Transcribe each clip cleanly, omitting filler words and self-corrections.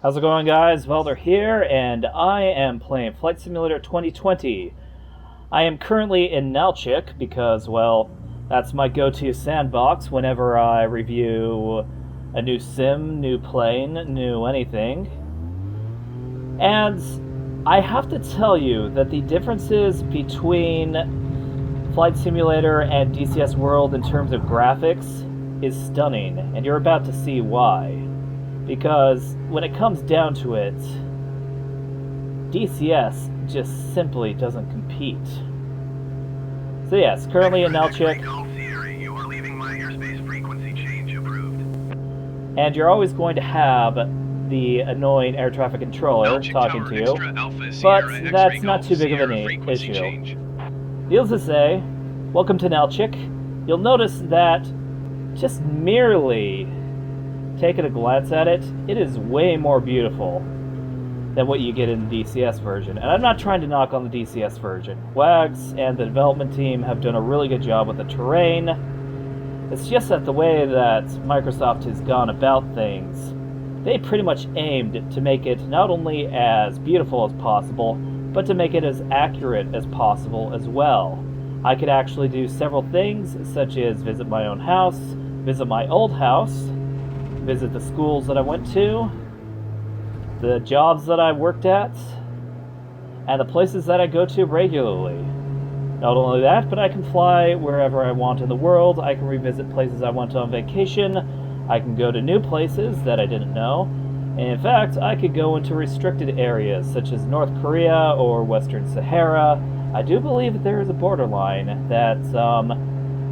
How's it going, guys? Baldur here, and I am playing Flight Simulator 2020. I am currently in Nalchik because, well, that's my go-to sandbox whenever I review a new sim, new plane, new anything. And I have to tell you that the differences between Flight Simulator and DCS World in terms of graphics is stunning, and you're about to see why. Because when it comes down to it, DCS just simply doesn't compete. So yes, currently in Nalchik, and you're always going to have the annoying air traffic controller talking to you, but that's not too big of an issue. Needless to say, welcome to Nalchik. You'll notice that just merely taking a glance at it, it is way more beautiful than what you get in the DCS version. And I'm not trying to knock on the DCS version. Wags and the development team have done a really good job with the terrain. It's just that the way that Microsoft has gone about things, they pretty much aimed to make it not only as beautiful as possible, but to make it as accurate as possible as well. I could actually do several things, such as visit my own house, visit my old house, visit the schools that I went to, the jobs that I worked at, and the places that I go to regularly. Not only that, but I can fly wherever I want in the world. I can revisit places I went on vacation. I can go to new places that I didn't know. And in fact, I could go into restricted areas such as North Korea or Western Sahara. I do believe that there is a borderline that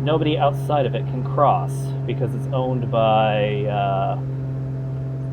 nobody outside of it can cross because it's owned by, I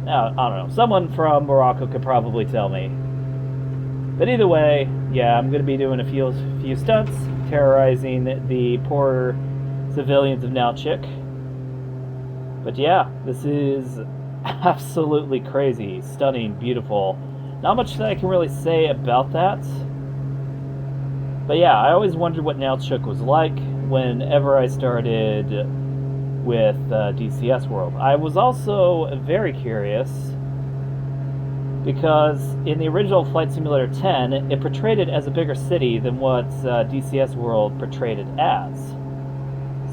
don't know, someone from Morocco could probably tell me. But either way, yeah, I'm going to be doing a few stunts, terrorizing the poor civilians of Nalchik. But yeah, this is absolutely crazy, stunning, beautiful. Not much that I can really say about that. But yeah, I always wondered what Nalchik was like whenever I started with DCS World. I was also very curious because in the original Flight Simulator 10, it portrayed it as a bigger city than what DCS World portrayed it as.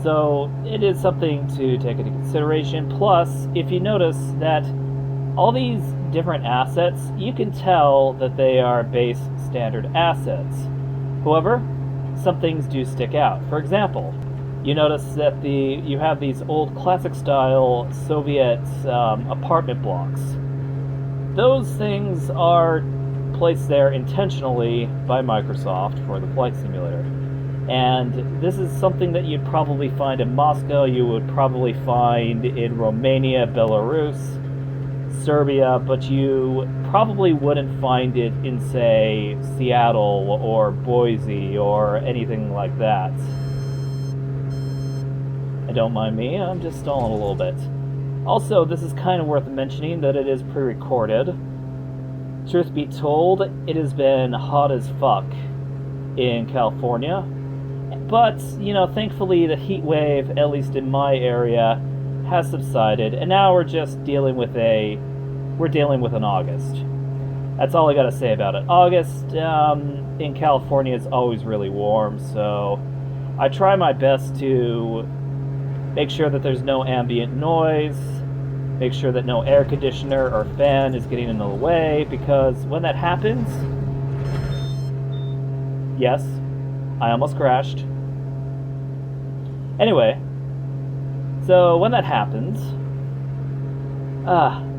So it is something to take into consideration. Plus, if you notice that all these different assets, you can tell that they are base standard assets. However, some things do stick out. For example, you notice that you have these old classic style Soviet apartment blocks. Those things are placed there intentionally by Microsoft for the Flight Simulator. And this is something that you'd probably find in Moscow, you would probably find in Romania, Belarus, Serbia, but you probably wouldn't find it in, say, Seattle or Boise or anything like that. And don't mind me, I'm just stalling a little bit. Also, this is kind of worth mentioning that it is pre-recorded. Truth be told, it has been hot as fuck in California. But, you know, thankfully the heat wave, at least in my area, has subsided, and now we're just dealing with an August. That's all I gotta say about it. August in California is always really warm, so I try my best to make sure that there's no ambient noise, make sure that no air conditioner or fan is getting in the way, because when that happens, yes, I almost crashed. Anyway, so when that happens,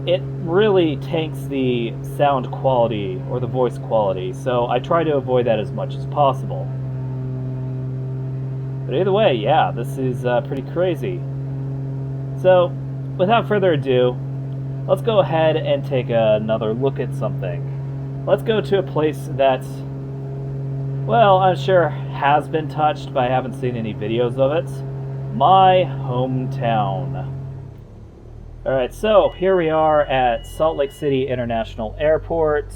it really tanks the sound quality or the voice quality, so I try to avoid that as much as possible. But either way, yeah, this is pretty crazy. So, without further ado, let's go ahead and take another look at something. Let's go to a place that, well, I'm sure has been touched, but I haven't seen any videos of it. My hometown. Alright, so here we are at Salt Lake City International Airport.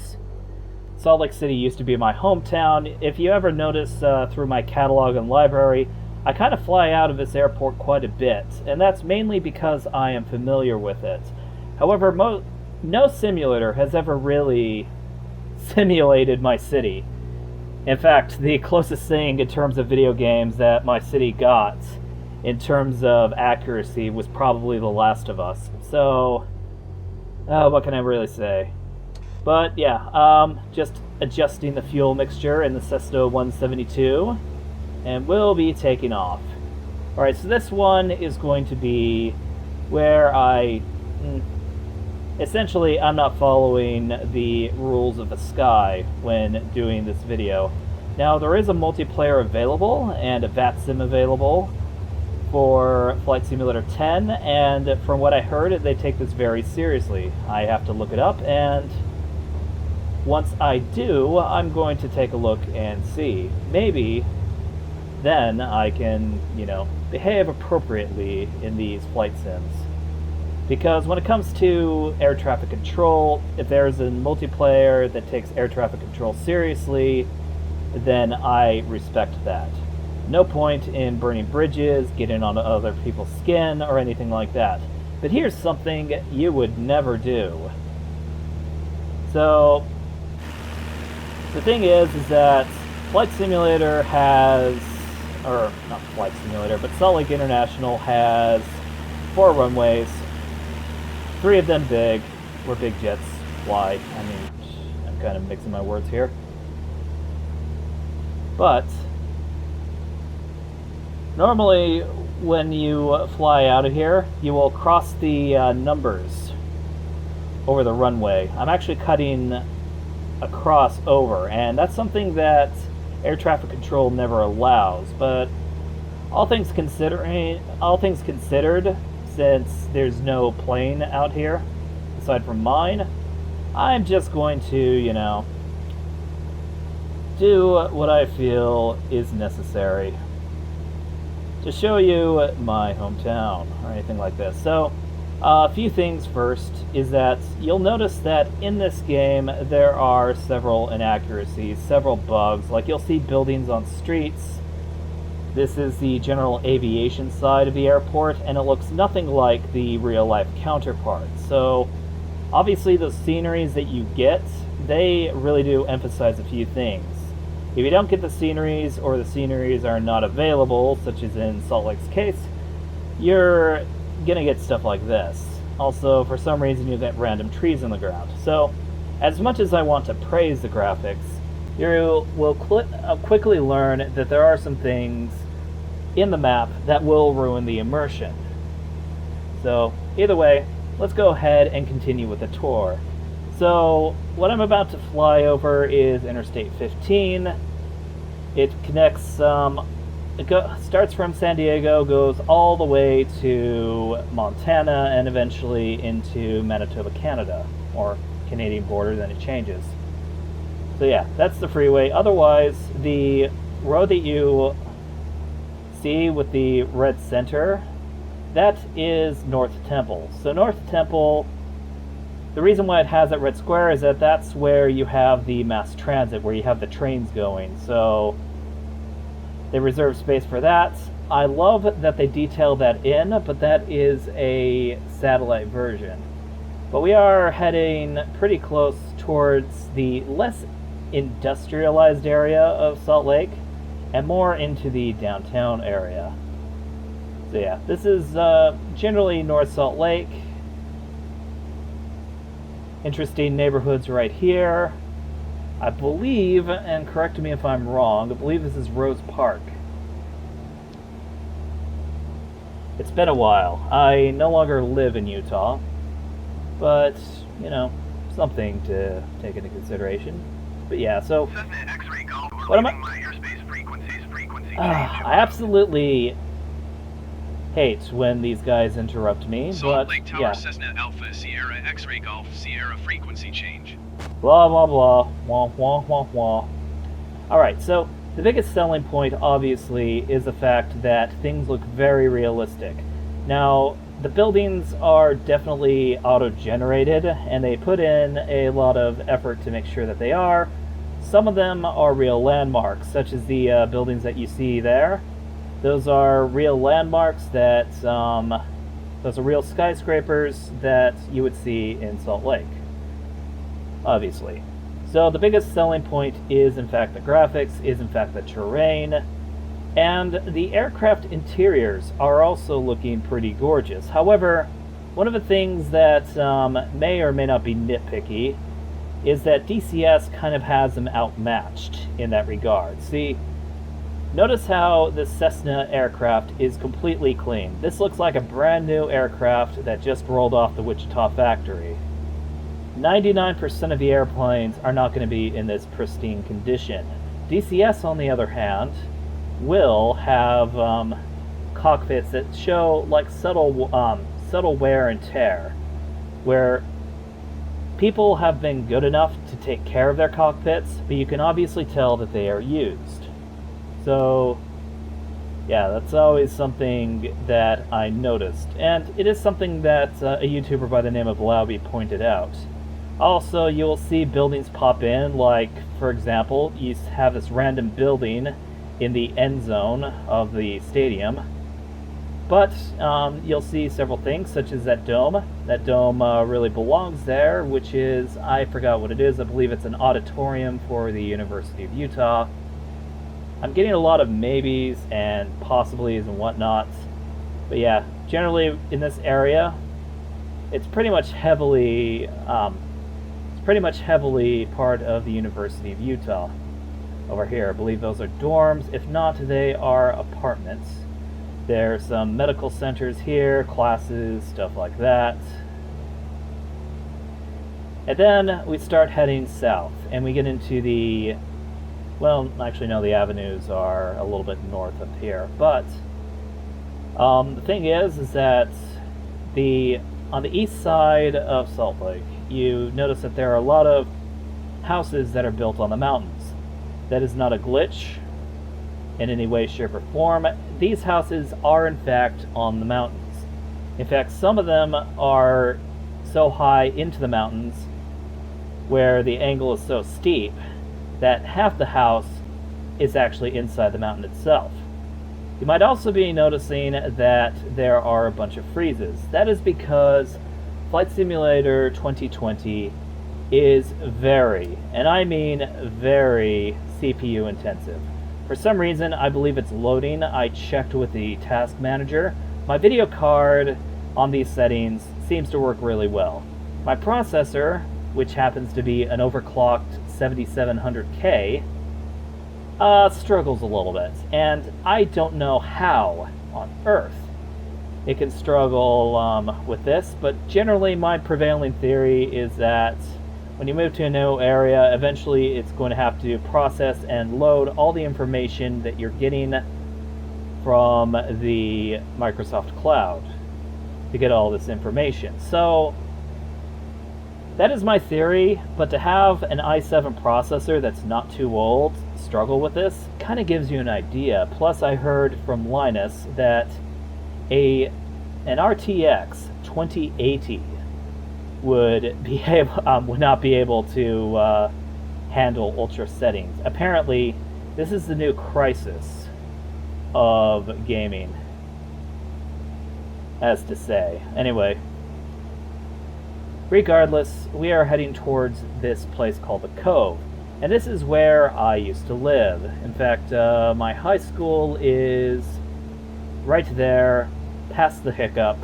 Salt Lake City used to be my hometown. If you ever notice through my catalog and library, I kind of fly out of this airport quite a bit, and that's mainly because I am familiar with it. However, no simulator has ever really simulated my city. In fact, the closest thing in terms of video games that my city got in terms of accuracy was probably The Last of Us. So, what can I really say? But yeah, just adjusting the fuel mixture in the Cessna 172, and we'll be taking off. Alright, so this one is going to be where essentially, I'm not following the rules of the sky when doing this video. Now, there is a multiplayer available and a VAT sim available for Flight Simulator 10, and from what I heard, they take this very seriously. I have to look it up, and once I do, I'm going to take a look and see. Maybe then I can, behave appropriately in these flight sims. Because when it comes to air traffic control, if there's a multiplayer that takes air traffic control seriously, then I respect that. No point in burning bridges, getting on other people's skin, or anything like that. But here's something you would never do. So, the thing is that Flight Simulator has, or not Flight Simulator, but Salt Lake International has 4 runways. 3 of them big, where big jets fly. I mean, I'm kind of mixing my words here. But normally, when you fly out of here, you will cross the numbers over the runway. I'm actually cutting across over, and that's something that air traffic control never allows. But all things considered, since there's no plane out here aside from mine, I'm just going to, do what I feel is necessary to show you my hometown or anything like this. So, a few things first is that you'll notice that in this game there are several inaccuracies, several bugs. Like, you'll see buildings on streets. This is the general aviation side of the airport, and it looks nothing like the real-life counterpart. So, obviously the sceneries that you get, they really do emphasize a few things. If you don't get the sceneries, or the sceneries are not available, such as in Salt Lake's case, you're gonna get stuff like this. Also, for some reason, you'll get random trees on the ground. So, as much as I want to praise the graphics, you will quickly learn that there are some things in the map that will ruin the immersion. So, either way, let's go ahead and continue with the tour. So, what I'm about to fly over is Interstate 15. It connects, starts from San Diego, goes all the way to Montana, and eventually into Manitoba, Canada, or Canadian border, then it changes. So yeah, that's the freeway. Otherwise, the road that you see with the red center, that is North Temple. So North Temple, the reason why it has that red square is that that's where you have the mass transit, where you have the trains going. So they reserve space for that. I love that they detail that in, but that is a satellite version. But we are heading pretty close towards the less industrialized area of Salt Lake and more into the downtown area. So yeah, this is generally North Salt Lake. Interesting neighborhoods right here. I believe, and correct me if I'm wrong, I believe this is Rose Park. It's been a while. I no longer live in Utah, but, something to take into consideration. But yeah, so what am I absolutely hate when these guys interrupt me, Salt but Lake Tower, yeah. Cessna Alpha Sierra X-ray Golf Sierra frequency change. Blah blah blah, wah wah wah wah. Alright, so the biggest selling point obviously is the fact that things look very realistic. Now, the buildings are definitely auto-generated, and they put in a lot of effort to make sure that they are. Some of them are real landmarks, such as the buildings that you see there. Those are real landmarks that Those are real skyscrapers that you would see in Salt Lake, obviously. So the biggest selling point is in fact the graphics, is in fact the terrain, and the aircraft interiors are also looking pretty gorgeous. However, one of the things that may or may not be nitpicky is that DCS kind of has them outmatched in that regard. See, notice how this Cessna aircraft is completely clean. This looks like a brand new aircraft that just rolled off the Wichita factory. 99% of the airplanes are not going to be in this pristine condition. DCS, on the other hand, will have cockpits that show like subtle wear and tear, where people have been good enough to take care of their cockpits, but you can obviously tell that they are used. So, yeah, that's always something that I noticed, and it is something that a YouTuber by the name of Lauby pointed out. Also, you'll see buildings pop in, like, for example, you have this random building in the end zone of the stadium, but you'll see several things, such as that dome. That dome really belongs there, which is, I forgot what it is, I believe it's an auditorium for the University of Utah. I'm getting a lot of maybes and possiblies and whatnot, but yeah, generally in this area, it's pretty much heavily part of the University of Utah. Over here, I believe those are dorms. If not, they are apartments. There's some medical centers here, classes, stuff like that. And then we start heading south, and we get into the... Well, actually, no, the avenues are a little bit north up here. But the thing is that on the east side of Salt Lake, you notice that there are a lot of houses that are built on the mountains. That is not a glitch in any way, shape, or form. These houses are, in fact, on the mountains. In fact, some of them are so high into the mountains where the angle is so steep that half the house is actually inside the mountain itself. You might also be noticing that there are a bunch of freezes. That is because Flight Simulator 2020 is very, and I mean very, CPU intensive. For some reason, I believe it's loading. I checked with the task manager. My video card on these settings seems to work really well. My processor, which happens to be an overclocked 7700K, struggles a little bit. And I don't know how on earth it can struggle with this, but generally my prevailing theory is that when you move to a new area, eventually it's going to have to process and load all the information that you're getting from the Microsoft Cloud to get all this information. So that is my theory, but to have an i7 processor that's not too old struggle with this kind of gives you an idea. Plus, I heard from Linus that an RTX 2080 would not be able to handle ultra settings. Apparently, this is the new crisis of gaming, as to say. Anyway, regardless, we are heading towards this place called the Cove, and this is where I used to live. In fact, my high school is right there, past the hiccup.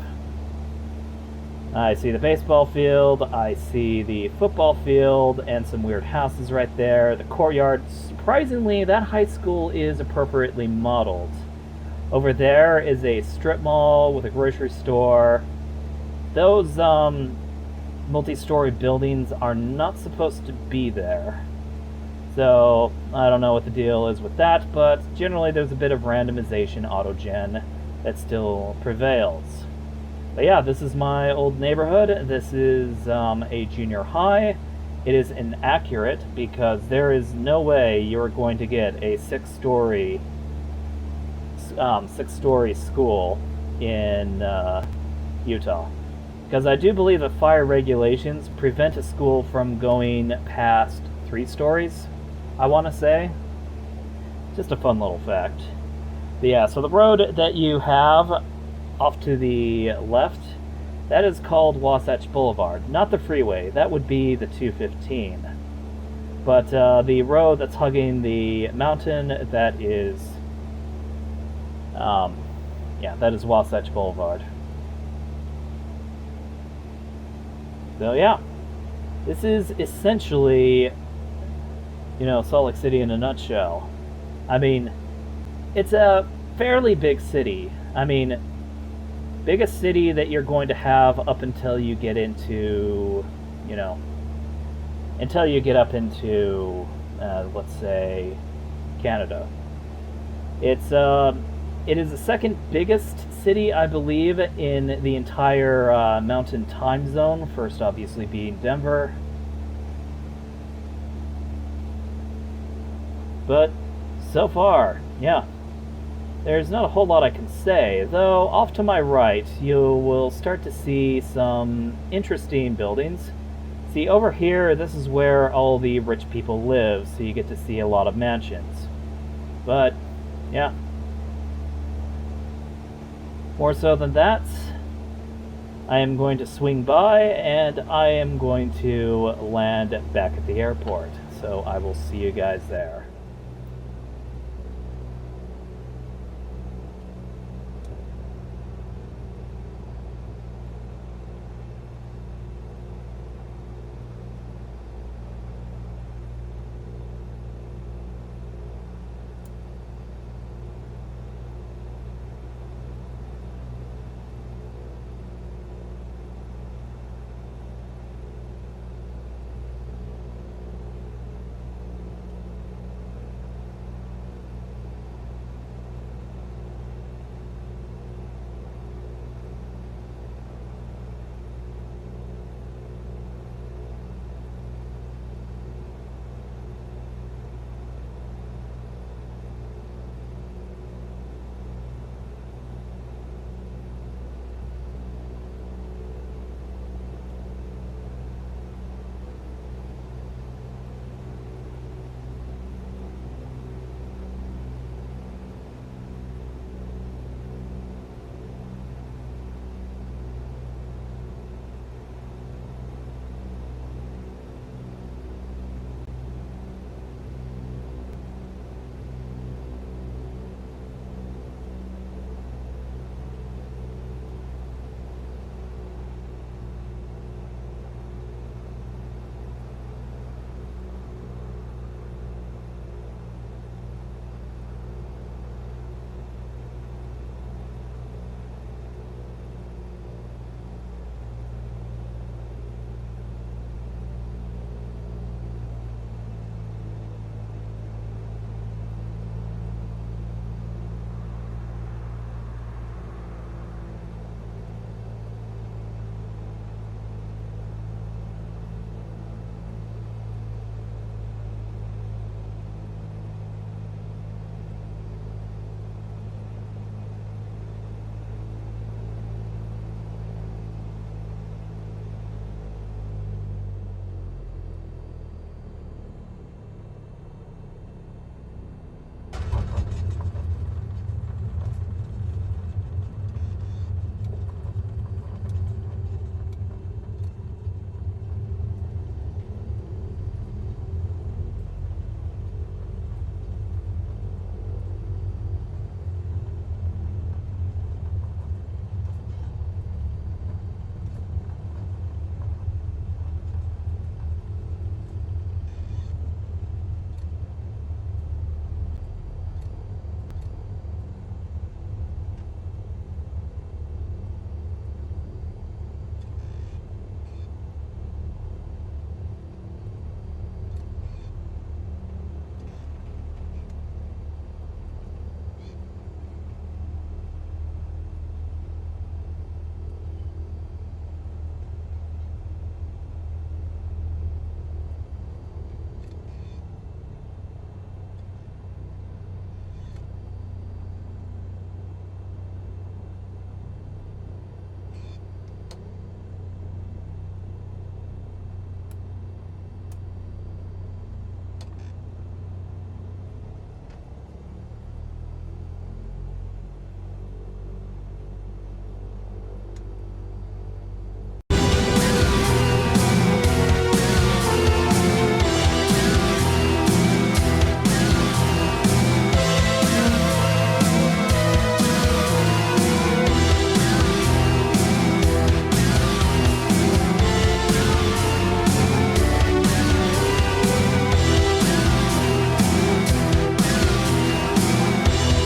I see the baseball field, I see the football field, and some weird houses right there. The courtyard, surprisingly, that high school is appropriately modeled. Over there is a strip mall with a grocery store. Those multi-story buildings are not supposed to be there. So, I don't know what the deal is with that, but generally there's a bit of randomization auto-gen that still prevails. But yeah, this is my old neighborhood. This is a junior high. It is inaccurate because there is no way you're going to get a six-story school in Utah. Because I do believe that fire regulations prevent a school from going past 3 stories, I want to say. Just a fun little fact. But yeah, so the road that you have off to the left, that is called Wasatch Boulevard. Not the freeway, that would be the 215. But the road that's hugging the mountain, that is... yeah, that is Wasatch Boulevard. So yeah, this is essentially, Salt Lake City in a nutshell. I mean, it's a fairly big city. I mean, biggest city that you're going to have up until you get into, until you get up into, let's say, Canada. It is the second biggest city, I believe, in the entire mountain time zone. First, obviously, being Denver. But so far, yeah, there's not a whole lot I can say, though off to my right you will start to see some interesting buildings. See, over here, this is where all the rich people live, so you get to see a lot of mansions. But, yeah. More so than that, I am going to swing by, and I am going to land back at the airport. So I will see you guys there.